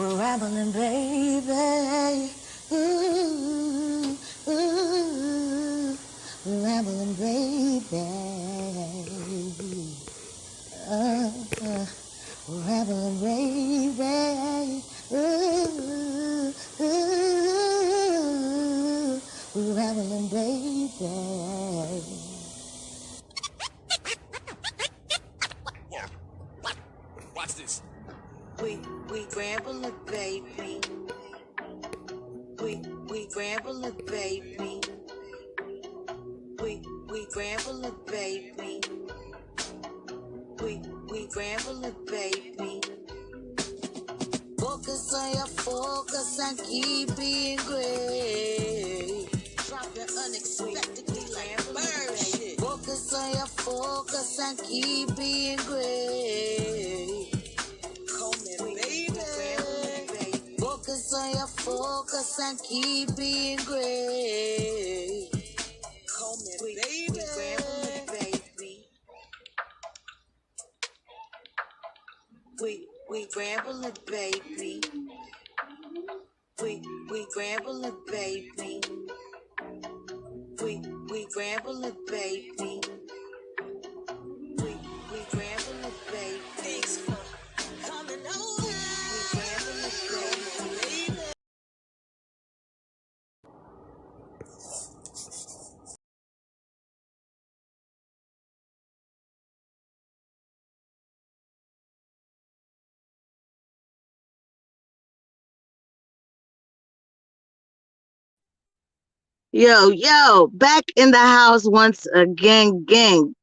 We're rambling, baby. Ooh, ooh, we're rambling, baby. We're rambling, baby. Ooh, ooh, we're rambling, baby. Watch this. We ramble, baby. We ramble, baby. We ramble, baby. We ramble, baby. Focus on your focus and keep being great. Dropping unexpectedly like bird shit. Focus on your focus and keep being great. Call me baby. Focus on your focus and keep being great. Call me baby. We ramble, baby. We ramble, baby. We ramble, baby. We ramble, baby. Thanks for coming over. We ramble, baby. Yo, back in the house once again, gang.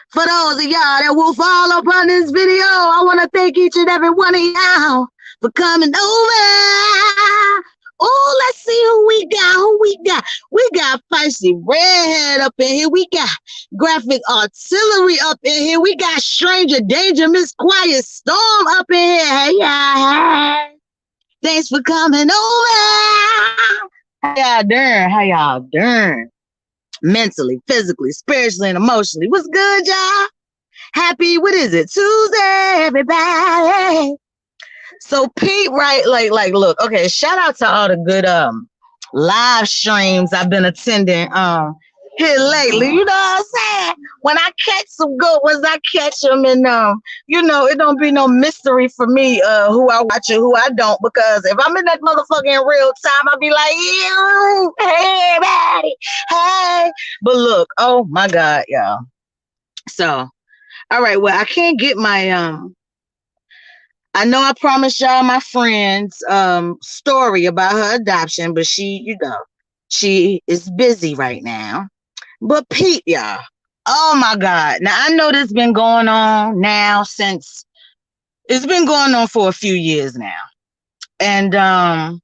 For those of y'all that will fall upon this video, I want to thank each and every one of y'all for coming over. Oh, let's see who we got. We got Feisty Redhead up in here. We got Graphic Artillery up in here. We got Stranger Danger, Miss Quiet Storm up in here. Hey, yeah. Thanks for coming over. How y'all doing? Mentally, physically, spiritually, and emotionally. What's good, y'all? Happy, what is it? Tuesday, everybody. So Pete, right, like, look, okay, shout out to all the good live streams I've been attending here lately. You know what I'm saying? When I catch some good ones, I catch them, and it don't be no mystery for me who I watch and who I don't, because if I'm in that motherfucker in real time, I'll be like, you, hey, buddy, hey. But look, oh my God, y'all. So, all right, well, I can't get my I know I promised y'all my friend's story about her adoption, but she is busy right now. But Pete, y'all, oh my God. Now, I know this has been going on now since, it's been going on for a few years now. And I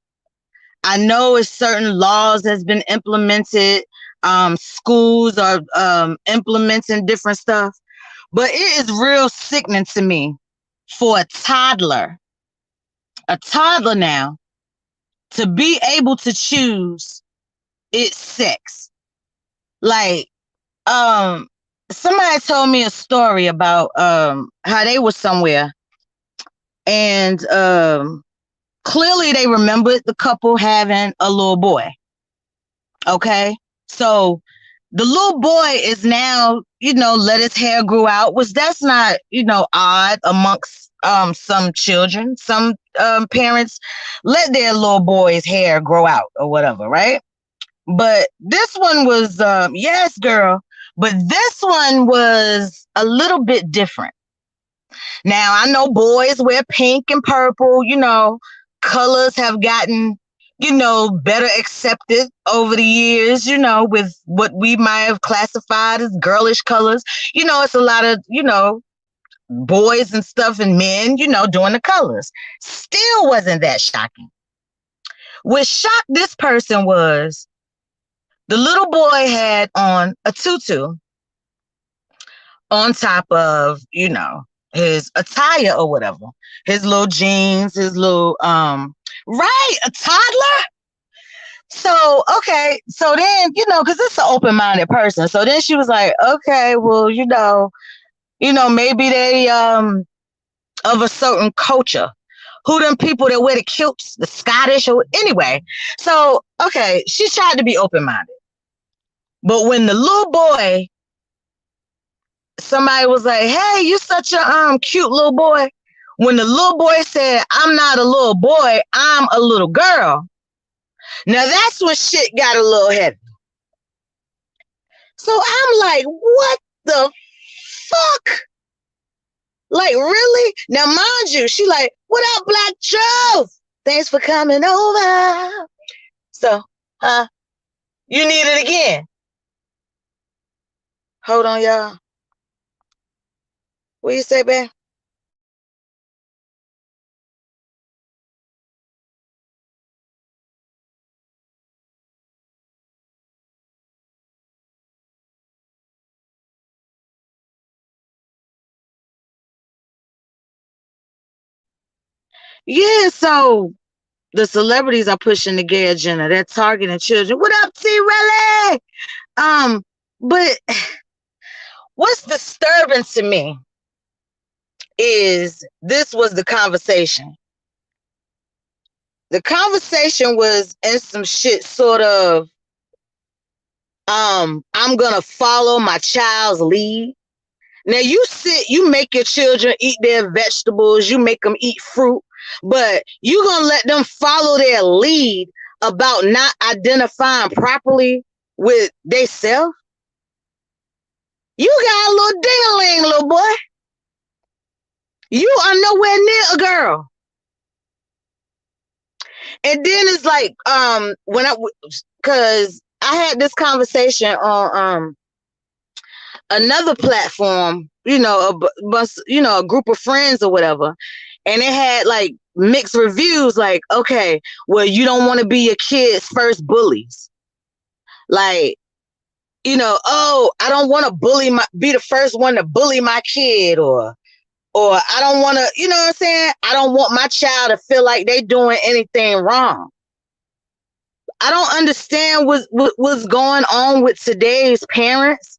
know it's certain laws that's been implemented. Schools are implementing different stuff. But it is real sickening to me for a toddler now, to be able to choose its sex. Like, somebody told me a story about how they were somewhere, and clearly they remembered the couple having a little boy. Okay, so the little boy is now, let his hair grow out, which that's not, odd amongst some children. Some parents let their little boy's hair grow out or whatever, right? But this one was, yes, girl, but this one was a little bit different. Now, I know boys wear pink and purple, colors have gotten, better accepted over the years, with what we might have classified as girlish colors. It's a lot of, boys and stuff and men, doing the colors. Still wasn't that shocking. What shocked this person was the little boy had on a tutu on top of, his attire or whatever, his little jeans, his little, right, a toddler. So, okay, so then, because it's an open-minded person. So then she was like, okay, well, maybe they of a certain culture who them people that wear the kilts, the Scottish or anyway. So okay, she tried to be open-minded. But when the little boy, somebody was like, "Hey, you such a cute little boy." When the little boy said, "I'm not a little boy, I'm a little girl." Now that's when shit got a little heavy. So I'm like, what the fuck? Like, really? Now, mind you, she like, "What up, Black Joe? Thanks for coming over." So, you need it again. Hold on, y'all. What you say, babe? Yeah, so the celebrities are pushing the gay agenda. They're targeting children. What up, T Relly? But what's disturbing to me is this was the conversation. The conversation was in some shit sort of, I'm gonna follow my child's lead. Now you make your children eat their vegetables, you make them eat fruit, but you gonna let them follow their lead about not identifying properly with they self? You got a little ding-a-ling, little boy. You are nowhere near a girl. And then it's like, cause I had this conversation on another platform, a group of friends or whatever, and it had like mixed reviews. Like, okay, well, you don't want to be your kid's first bullies. Like, oh, I don't want to be the first one to bully my kid, or I don't want to, you know what I'm saying? I don't want my child to feel like they doing anything wrong. I don't understand what's going on with today's parents.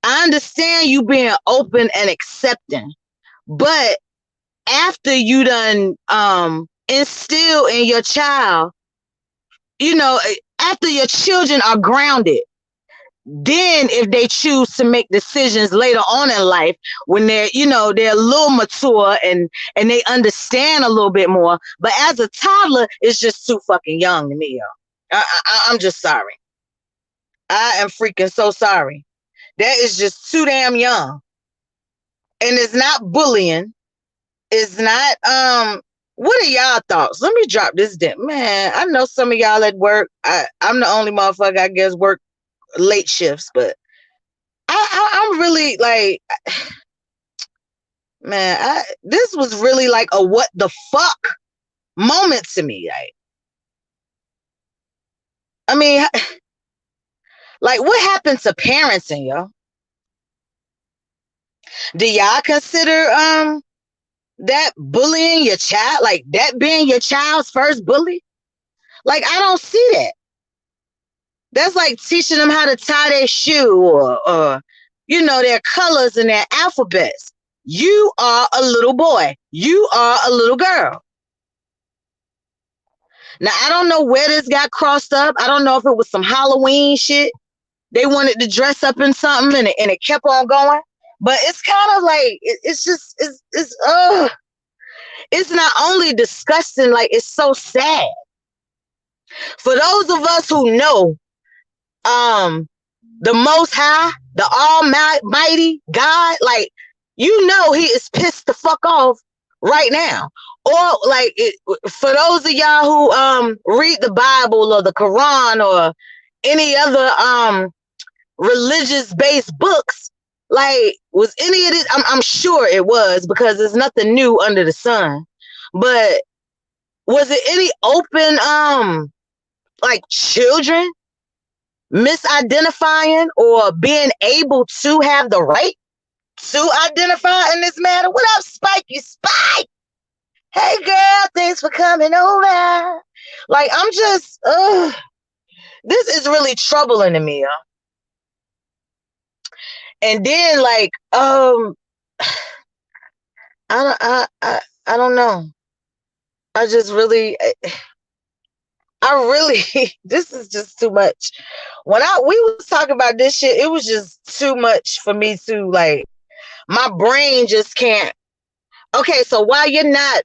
I understand you being open and accepting, but after you done instill in your child, after your children are grounded, then if they choose to make decisions later on in life, when they're a little mature and they understand a little bit more. But as a toddler, it's just too fucking young to me, yo. I'm just sorry. I am freaking so sorry. That is just too damn young. And it's not bullying. It's not what are y'all thoughts? Let me drop this down. Man, I know some of y'all at work. I'm the only motherfucker I guess work late shifts, but I'm really like, man, this was really like a what the fuck moment to me. Like, I mean, like, what happened to parenting, yo? Do y'all consider that bullying your child, like that being your child's first bully? Like, I don't see that. That's like teaching them how to tie their shoe, or their colors and their alphabets. You are a little boy. You are a little girl. Now, I don't know where this got crossed up. I don't know if it was some Halloween shit. They wanted to dress up in something, and it kept on going. But it's kind of like, it's not only disgusting, like, it's so sad. For those of us who know, the Most High, the Almighty God, like, he is pissed the fuck off right now. Or like, for those of y'all who read the Bible or the Quran or any other religious based books, like, was any of this? I'm sure it was, because there's nothing new under the sun. But was it any open like children misidentifying or being able to have the right to identify in this matter? What up, Spikey Spike? Hey girl, thanks for coming over. Like, I'm just, this is really troubling to me, huh? And then, like, I don't know. I just really, I really, this is just too much. When we was talking about this shit, it was just too much for me to like. My brain just can't. Okay, so why you're not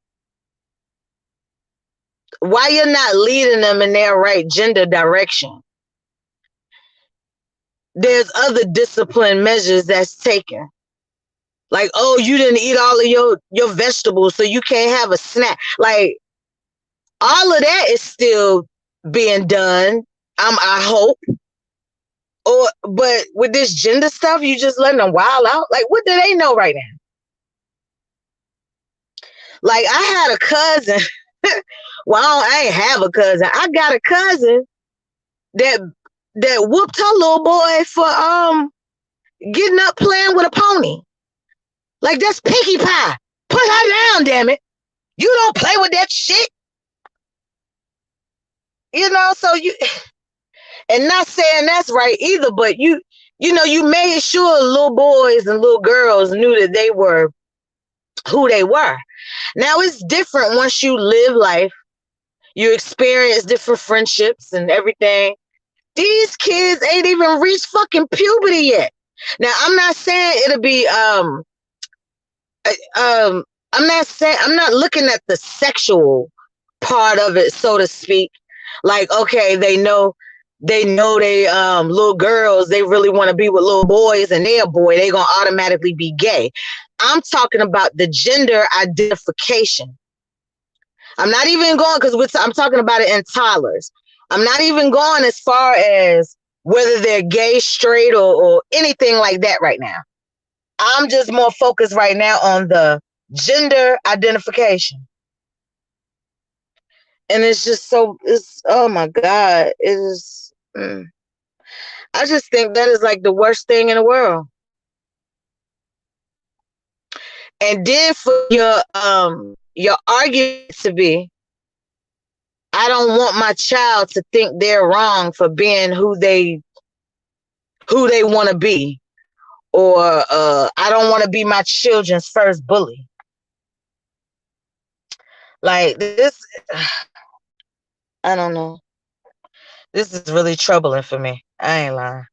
leading them in their right gender direction, there's other discipline measures that's taken. Like, oh, you didn't eat all of your vegetables, so you can't have a snack. Like, all of that is still being done. I hope. But with this gender stuff, you just letting them wild out. Like, what do they know right now? Like, I had a cousin. Well, I ain't have a cousin. I got a cousin that whooped her little boy for getting up playing with a pony. Like, that's Pinkie Pie. Put her down, damn it. You don't play with that shit. So you, and not saying that's right either, but you made sure little boys and little girls knew that they were who they were. Now it's different once you live life, you experience different friendships and everything. These kids ain't even reached fucking puberty yet. Now I'm not saying it'll be I'm not looking at the sexual part of it, so to speak. Like, okay, they know they little girls, they really want to be with little boys, and they're a boy, they gonna automatically be gay. I'm talking about the gender identification. I'm not even going, because I'm talking about it in toddlers. I'm not even going as far as whether they're gay, straight, or anything like that right now. I'm just more focused right now on the gender identification. And it's just oh my God. It is, I just think that is like the worst thing in the world. And then for your argument to be, I don't want my child to think they're wrong for being who they want to be, or I don't want to be my children's first bully. Like this, I don't know. This is really troubling for me. I ain't lying.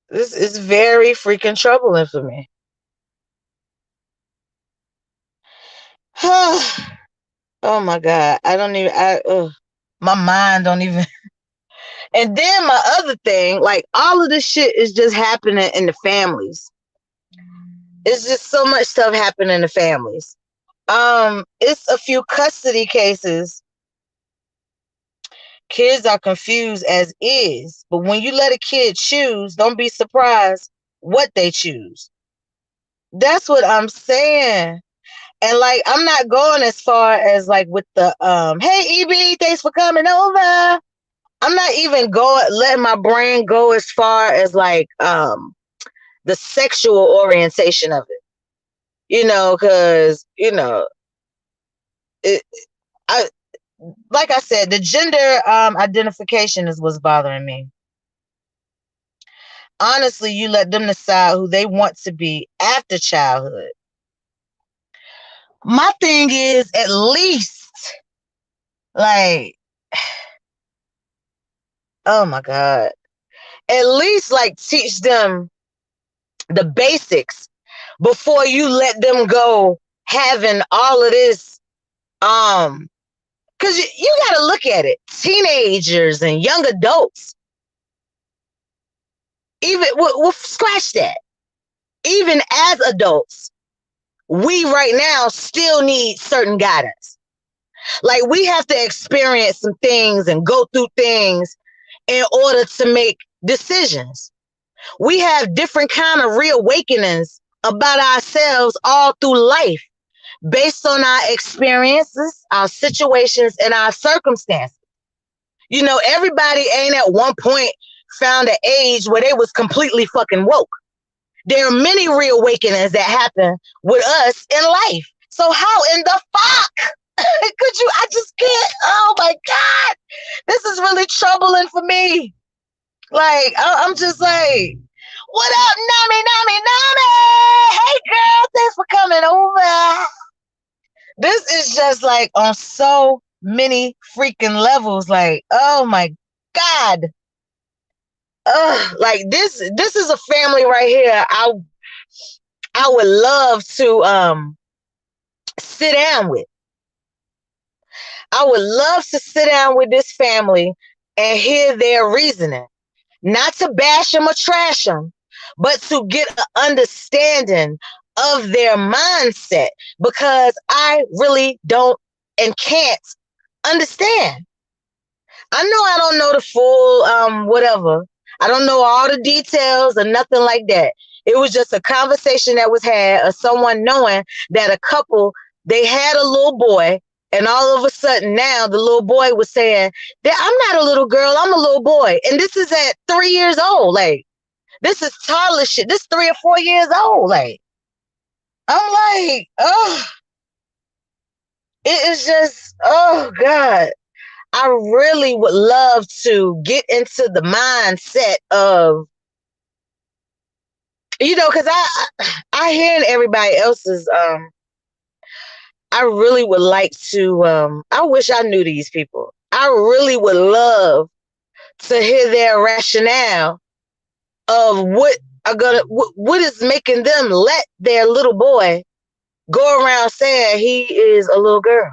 This is very freaking troubling for me. Oh my God. My mind don't even. And then my other thing, like, all of this shit is just happening in the families. It's just so much stuff happening in the families. It's a few custody cases. Kids are confused as is, but when you let a kid choose, don't be surprised what they choose. That's what I'm saying. And like, I'm not going as far as like with the hey EB, thanks for coming over. I'm not even letting my brain go as far as like the sexual orientation of it. Because I like I said, the gender identification is what's bothering me. Honestly, you let them decide who they want to be after childhood. My thing is, at least, like, oh my God, at least like teach them the basics before you let them go having all of this. Because you got to look at it. Teenagers and young adults, even we'll scratch that. Even as adults, we right now still need certain guidance. Like, we have to experience some things and go through things in order to make decisions. We have different kind of reawakenings about ourselves all through life, based on our experiences, our situations, and our circumstances. Everybody ain't at one point found an age where they was completely fucking woke. There are many reawakenings that happen with us in life. So how in the fuck could you? I just can't. Oh my God. This is really troubling for me. Like, I'm just like, what up, Nami? Hey girl, thanks for coming over. This is just like on so many freaking levels. Like, oh my God. Like this is a family right here. I would love to sit down with. I would love to sit down with this family and hear their reasoning. Not to bash them or trash them, but to get an understanding of their mindset because I really don't and can't understand. I know I don't know the full whatever. I don't know all the details or nothing like that. It was just a conversation that was had of someone knowing that a couple they had a little boy, and all of a sudden now the little boy was saying that I'm not a little girl, I'm a little boy, and this is at 3 years old. Like this is toddler shit. This 3 or 4 years old. Like I'm like, oh, it is just, oh God. I really would love to get into the mindset of, because I hear everybody else's. I really would like to. I wish I knew these people. I really would love to hear their rationale of what is making them let their little boy go around saying he is a little girl.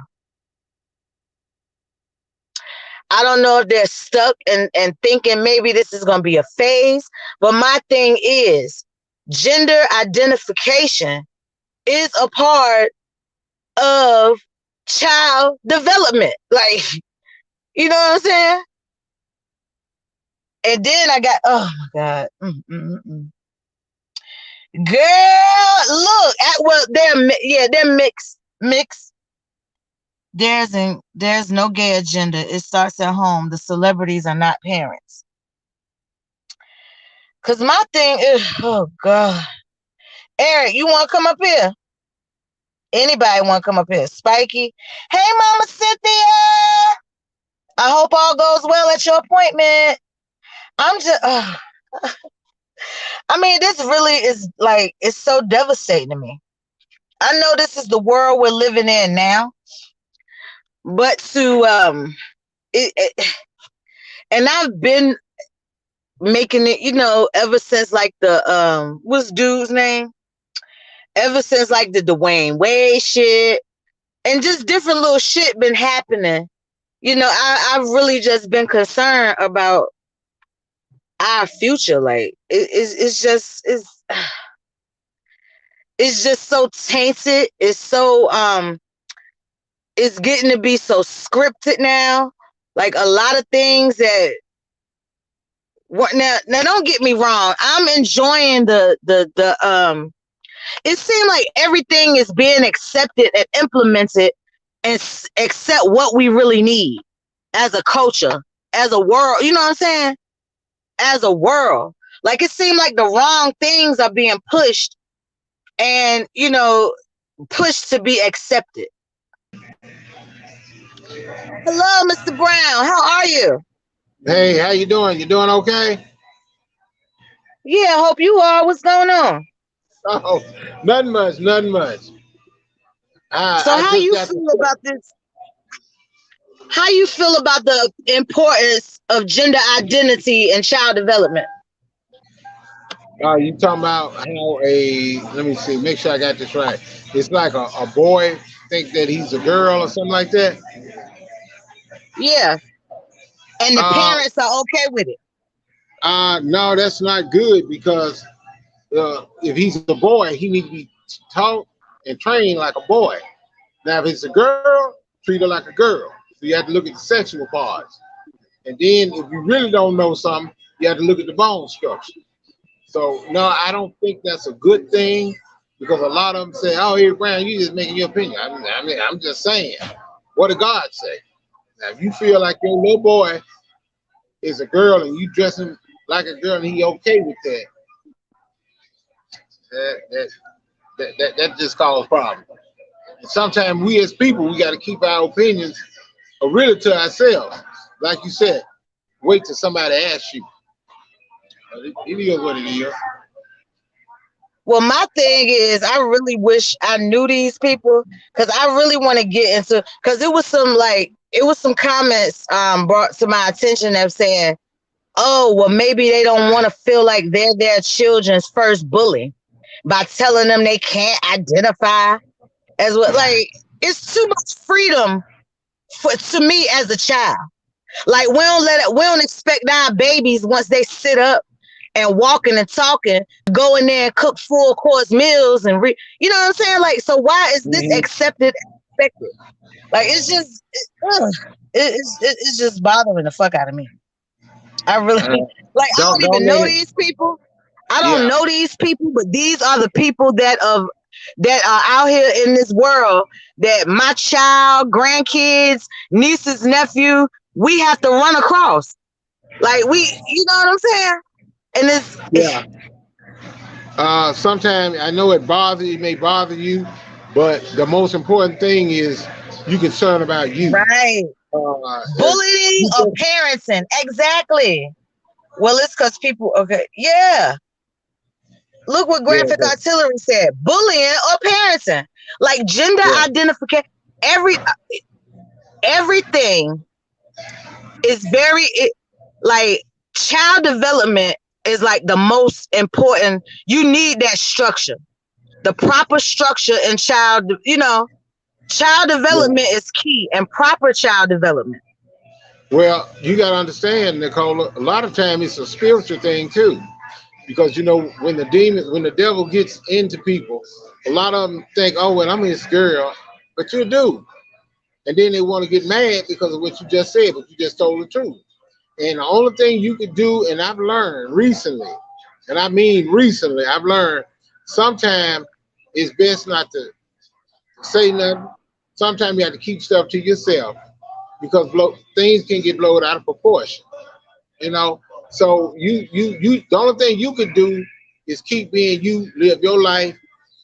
I don't know if they're stuck and thinking maybe this is going to be a phase. But my thing is gender identification is a part of child development. Like, you know what I'm saying? And then I got, oh my God. Girl, look well, they're mixed. There's no gay agenda. It starts at home. The celebrities are not parents. Cause my thing is, oh God, Eric, you want to come up here? Anybody want to come up here? Spiky, hey, Mama Cynthia. I hope all goes well at your appointment. I'm just, I mean, this really is like, it's so devastating to me. I know this is the world we're living in now, but and I've been making it, ever since like the what's dude's name? Ever since like the Dwayne Wade shit and just different little shit been happening. I've really just been concerned about our future. Like it's just so tainted. It's so it's getting to be so scripted now. Like a lot of things that now don't get me wrong. I'm enjoying the it seemed like everything is being accepted and implemented and accept what we really need as a culture, as a world. You know what I'm saying? As a world. Like it seemed like the wrong things are being pushed and, pushed to be accepted. Hello, Mr. Brown. How are you? Hey, how you doing? You doing okay? Yeah, hope you are. What's going on? Oh, nothing much, nothing much. So I how just you got feel about this? How you feel about the importance of gender identity and child development? you talking about how let me see, make sure I got this right. It's like a boy think that he's a girl or something like that. Yeah, and the Uh, parents are okay with it. no, that's not good because if he's a boy, he needs to be taught and trained like a boy. Now, if it's a girl, treat her like a girl. So you have to look at the sexual parts. And then if you really don't know something, you have to look at the bone structure. So no, I don't think that's a good thing because a lot of them say, "Oh, here, Brown, you just making your opinion." I'm just saying, what did God say? Now, if you feel like your little boy is a girl and you dress him like a girl and he okay with that, that that that just causes problems. And sometimes we as people, we got to keep our opinions really to ourselves. Like you said, wait till somebody asks you. It is what it is. Well, my thing is, I really wish I knew these people because I really want to get into. Because it was some comments brought to my attention of saying, "Oh, well, maybe they don't want to feel like they're their children's first bully by telling them they can't identify as what." Like, it's too much freedom for to me as a child. Like we don't expect our babies once they sit up and walking and talking, go in there and cook full course meals and you know what I'm saying? Like, so why is this Mhm. accepted? Expected? Like, it's just it's just bothering the fuck out of me. I really Uh, like. I don't don't even let know it. these people. I don't Yeah, know these people, but these are the people that are out here in this world that my child, grandkids, nieces, nephew, we have to run across. Like you know what I'm saying? And it's yeah. Sometimes I know it may bother you, but the most important thing is you concern about you. right. If Bullying you or just, parenting. Exactly. Well, it's because people, okay. Yeah. Look what yeah, Graphic but Artillery said. Bullying or parenting. Like gender yeah, identification. Every everything is like child development is like the most important. You need that structure. The proper structure in child yeah. development is key and proper child development. Well, you got to understand, Nicola. A lot of time it's a spiritual thing too, because when the devil gets into people, a lot of them think, "Oh, well, I'm his girl," but you do, and then they want to get mad because of what you just said, but you just told the truth. And the only thing you could do, and I've learned recently, and I mean recently, I've learned sometimes it's best not to say nothing. Sometimes you have to keep stuff to yourself because things can get blown out of proportion. You know, so you. The only thing you could do is keep being you, live your life.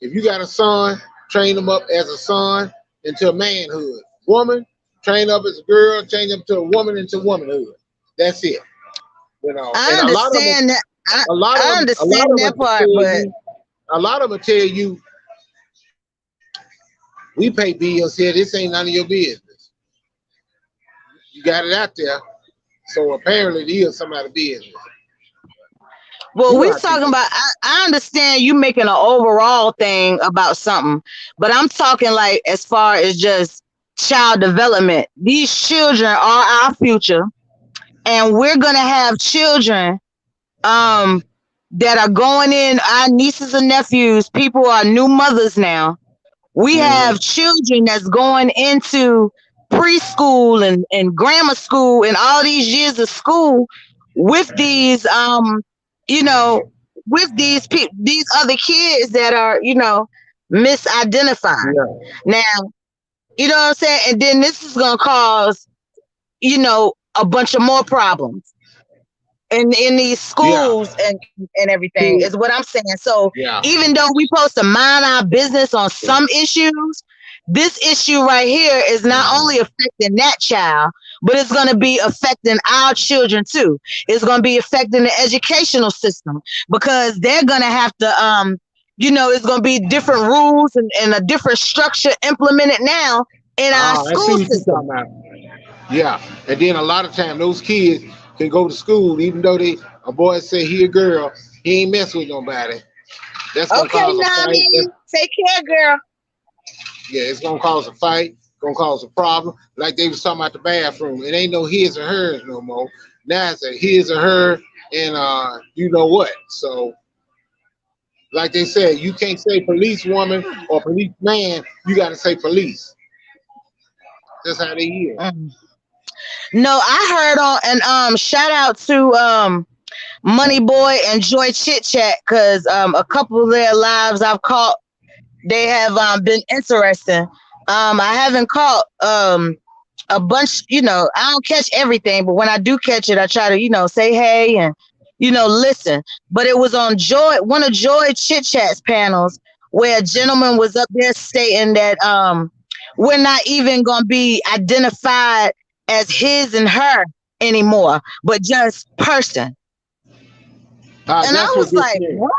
If you got a son, train him up as a son into manhood. Woman, train up as a girl, change them to a woman into womanhood. That's it. You know, I and understand that. I a lot understand of them that will part, tell but you, a lot of them will tell you, we pay bills here. This ain't none of your business. You got it out there, so apparently it is somebody's business. well, You know we how talking people. about. I understand you making an overall thing about something, but I'm talking like as far as just child development. These children are our future, and we're gonna have children um that are going in. Our nieces and nephews, people are new mothers now. We have Mhm. children that's going into preschool and grammar school and all these years of school with these you know with these other kids that are misidentified. Yeah. Now, you know what I'm saying? And then this is gonna cause, a bunch of more problems in these Yeah. schools and everything See, is what I'm saying. So yeah. even though we supposed to mind our business on some issues, this issue right here is not Mhm. only affecting that child, but it's going to be affecting our children too. It's going to be affecting the educational system because they're going to have to it's going to be different rules and a different structure implemented now in our I see school what you're system. talking about. Yeah, and then a lot of time those kids can go to school even though a boy say he a girl, he ain't mess with nobody. That's gonna Okay, cause a fight. Nami, take care, girl. Yeah, it's gonna cause a fight. Gonna cause a problem. Like they was talking about the bathroom. It ain't no his or hers no more. Now it's a his or her, and you know what? So like they said, you can't say police woman or police man. You got to say police. That's how they is. Mm. No, I heard on and shout out to Money Boy and Joy Chit Chat because a couple of their lives I've caught, they have been interesting. I haven't caught a bunch, I don't catch everything, but when I do catch it, I try to, say hey and listen. But it was on one of Joy Chit Chat's panels where a gentleman was up there stating that we're not even gonna be identified as his and her anymore, but just person. And I That's what was this like, is. what?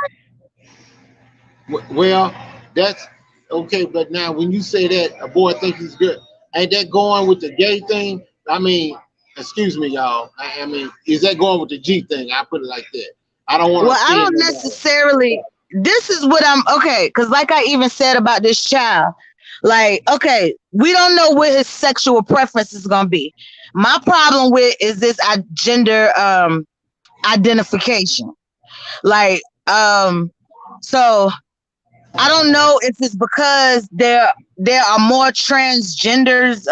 Well, that's okay. But now, when you say that a boy think he's good, ain't that going with the gay thing? I mean, excuse me, y'all. I mean, is that going with the G thing? I put it like that. I don't want Well, to I offend don't nobody. necessarily. This is what I'm okay, because like I even said about this child, like, okay, we don't know what his sexual preference is gonna be. My problem with is this gender identification. Like, so I don't know if it's because there are more transgenders.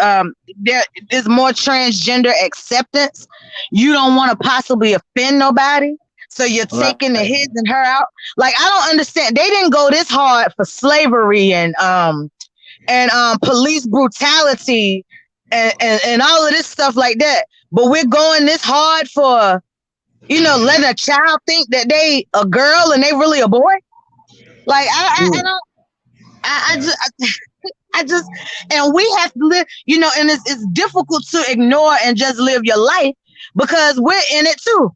There is more transgender acceptance. You don't want to possibly offend nobody, so you're Right. taking the his and her out. Like, I don't understand. They didn't go this hard for slavery and police brutality and all of this stuff like that. But we're going this hard for, letting a child think that they a girl and they really a boy. Like, I Mm. don't. I just, and we have to live, and it's difficult to ignore and just live your life because we're in it too.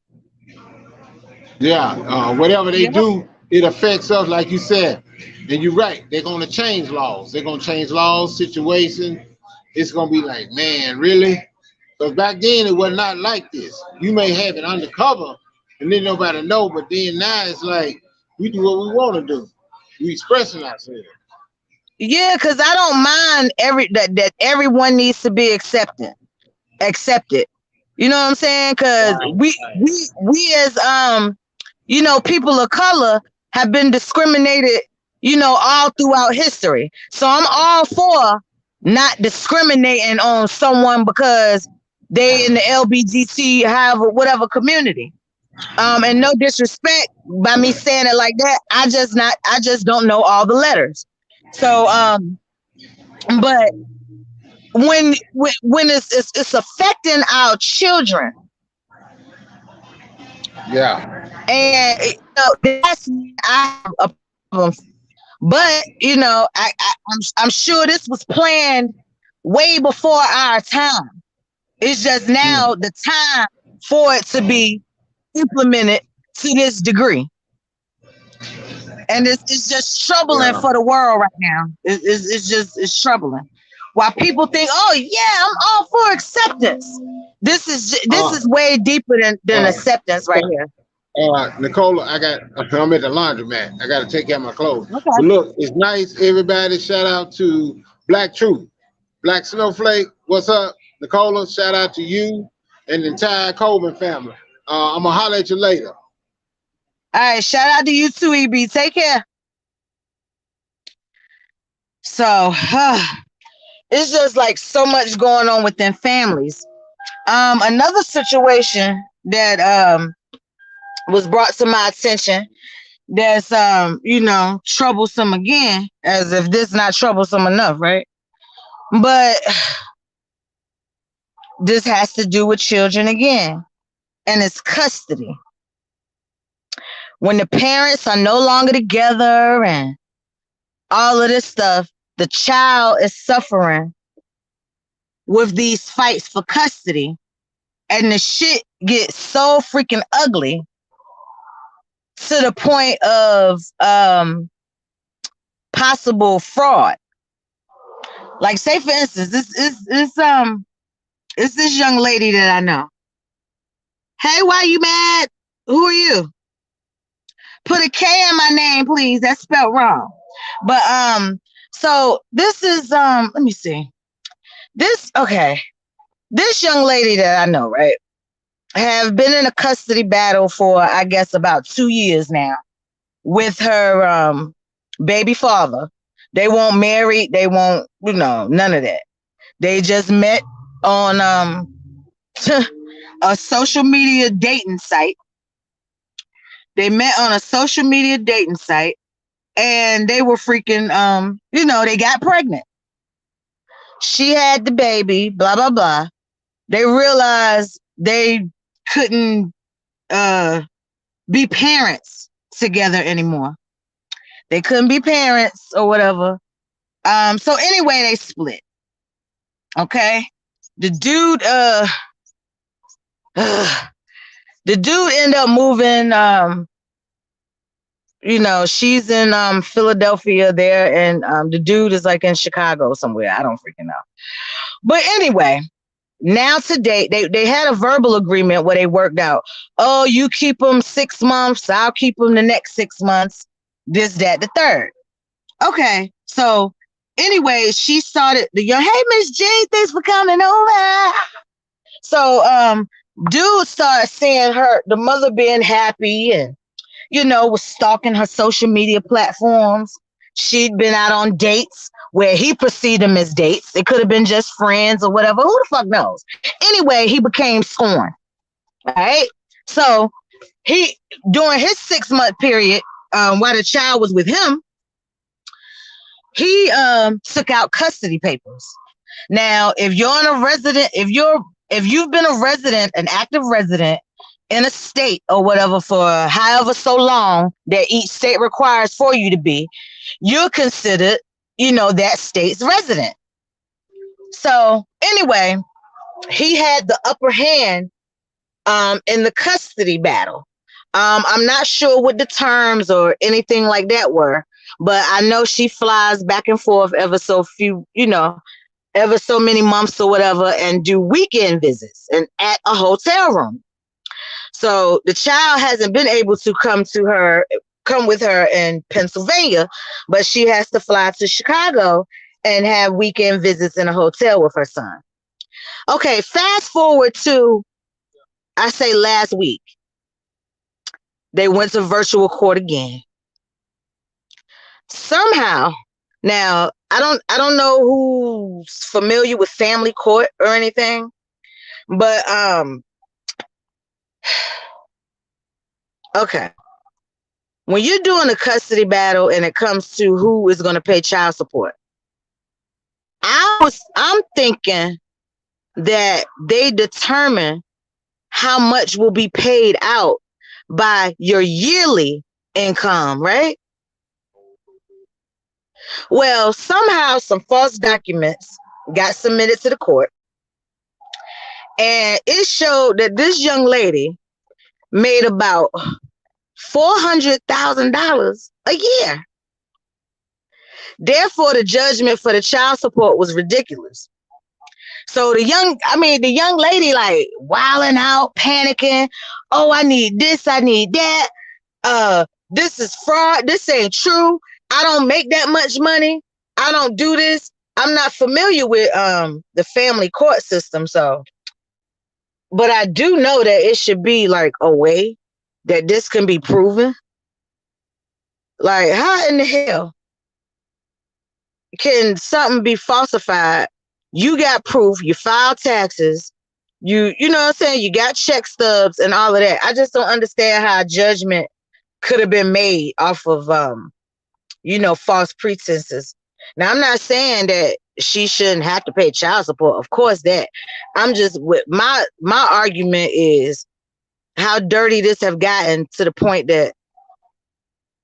Yeah. Whatever they Yep. do, it affects us, like you said. And you're right. They're gonna change laws. They're gonna change laws, situations. It's gonna be like, man, really? Because back then it was not like this. You may have it undercover and then nobody know, but then now it's like we do what we want to do. We expressing ourselves. Yeah, because I don't mind that everyone needs to be accepted. You know what I'm saying? Because Right. we as people of color have been discriminated, all throughout history. So I'm all for not discriminating on someone because they in the LBGT have whatever community. And no disrespect by me saying it like that. I just don't know all the letters. So but when it's affecting our children, Yeah. and that's I have a problem. But I'm sure this was planned way before our time. It's just now Mm. the time for it to be implemented to this degree. And it's just troubling Yeah. for the world right now. It's troubling. While people think, oh yeah, I'm all for acceptance. This Uh, is way deeper than uh, acceptance right here. Nicola, I'm at the laundromat. I got to take care of my clothes. But Okay. look, it's nice. Everybody, shout out to Black Truth, Black Snowflake. What's up, Nicola? Shout out to you and the entire Coleman family. I'm gonna holler at you later. All right. Shout out to you too, EB. Take care. So it's just like so much going on within families. Another situation that was brought to my attention that's troublesome again, as if this not troublesome enough, right? But this has to do with children again, and it's custody. When the parents are no longer together and all of this stuff, the child is suffering with these fights for custody, and the shit gets so freaking ugly to the point of possible fraud. Like, say for instance, it's this young lady that I know. Hey, why you mad? Who are you? Put a K in my name, please. That's spelled wrong. But so this is let me see. This young lady that I know, right, have been in a custody battle for I guess about 2 years now with her baby father. They won't marry, they won't, none of that. They just met on a social media dating site. They met on a social media dating site and they were freaking they got pregnant. She had the baby, blah blah blah. They realized they couldn't be parents together anymore. They couldn't be parents or whatever. So anyway, they split. Okay. The dude the dude ended up moving she's in Philadelphia there, and the dude is like in Chicago somewhere. I don't freaking know. But anyway, now to date, they had a verbal agreement where they worked out. Oh, you keep them 6 months, I'll keep them the next 6 months. This, that, the third. Okay, so anyway, she started the young. Hey, Miss J, thanks for coming over. So dude started seeing her, the mother being happy, and was stalking her social media platforms. She'd been out on dates where he perceived them as dates. It could have been just friends or whatever. Who the fuck knows? Anyway, he became scorned. All right. So he, during his 6 month period, while the child was with him, he took out custody papers. Now, if you're a resident, if you've been a resident, an active resident in a state or whatever for however so long that each state requires for you to be, you're considered, that state's resident. So anyway, he had the upper hand in the custody battle. I'm not sure what the terms or anything like that were, but I know she flies back and forth ever so few, ever so many months or whatever, and do weekend visits and at a hotel room. So the child hasn't been able to come with her in Pennsylvania, but she has to fly to Chicago and have weekend visits in a hotel with her son. Okay, fast forward to, I say last week, they went to virtual court again. Somehow, now I don't know who's familiar with family court or anything, but okay. When you're doing a custody battle and it comes to who is going to pay child support, I'm thinking that they determine how much will be paid out by your yearly income, right? Well, somehow some false documents got submitted to the court, and it showed that this young lady made about $400,000 a year. Therefore, the judgment for the child support was ridiculous. So the young lady like wilding out, panicking. Oh, I need this, I need that. This is fraud. This ain't true. I don't make that much money. I don't do this. I'm not familiar with the family court system, so but I do know that it should be like a way that this can be proven. Like, how in the hell can something be falsified? You got proof, you filed taxes, you know what I'm saying? You got check stubs and all of that. I just don't understand how a judgment could have been made off of false pretenses. Now, I'm not saying that she shouldn't have to pay child support. Of course that. I'm just with my argument is how dirty this have gotten to the point that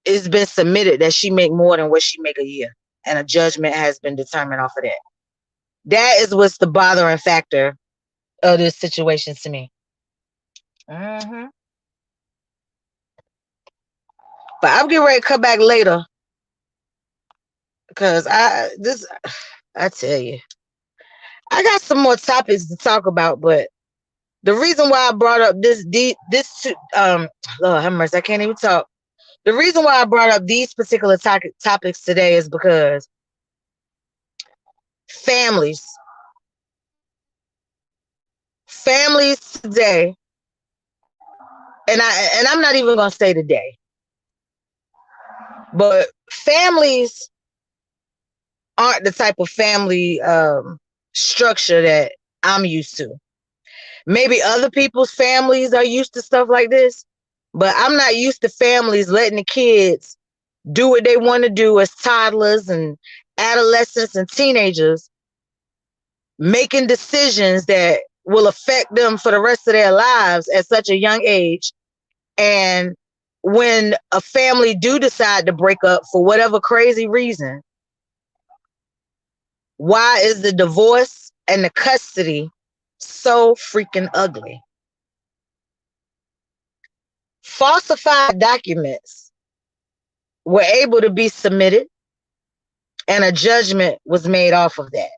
it's been submitted that she make more than what she make a year, and a judgment has been determined off of that. That is what's the bothering factor of this situation to me. Mm-hmm. But I'm getting ready to come back later because I tell you, I got some more topics to talk about, but the reason why I brought up Lord have mercy, I can't even talk. The reason why I brought up these particular topics today is because families today, and I'm not even gonna say today, but families aren't the type of family structure that I'm used to. Maybe other people's families are used to stuff like this, but I'm not used to families letting the kids do what they want to do as toddlers and adolescents and teenagers, making decisions that will affect them for the rest of their lives at such a young age. And when a family do decide to break up for whatever crazy reason, why is the divorce and the custody so freaking ugly? Falsified documents were able to be submitted, and a judgment was made off of that.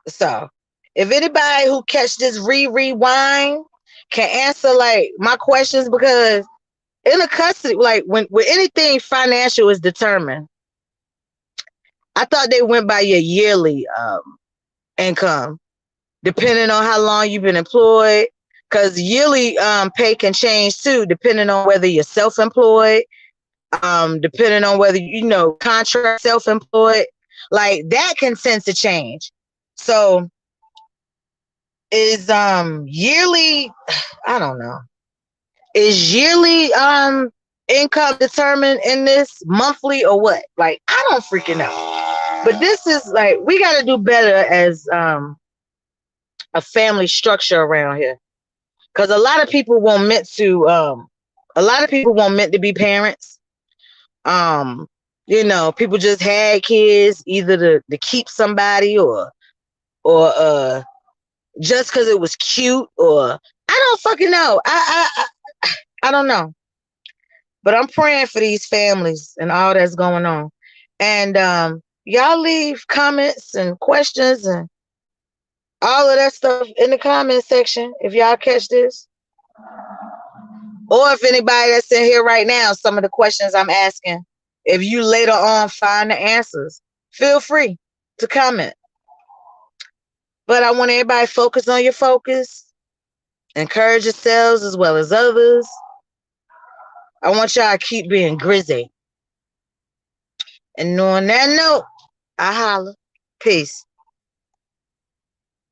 So if anybody who catch this rewind can answer like my questions, because in a custody, like when anything financial is determined, I thought they went by your yearly income, depending on how long you've been employed. Because yearly pay can change too, depending on whether you're self-employed, depending on whether contract self-employed, like that can tend to change. So is yearly, I don't know, is yearly income determined in this, monthly or what? Like I don't freaking know. But this is like, we got to do better as a family structure around here, because a lot of people weren't meant to be parents. People just had kids either to keep somebody, or just because it was cute, or I don't fucking know. I don't know. But I'm praying for these families and all that's going on. And y'all leave comments and questions and all of that stuff in the comment section if y'all catch this. Or if anybody that's in here right now, some of the questions I'm asking, if you later on find the answers, feel free to comment. But I want everybody to focus on your focus. Encourage yourselves as well as others. I want y'all to keep being grizzy. And on that note, I holla. Peace.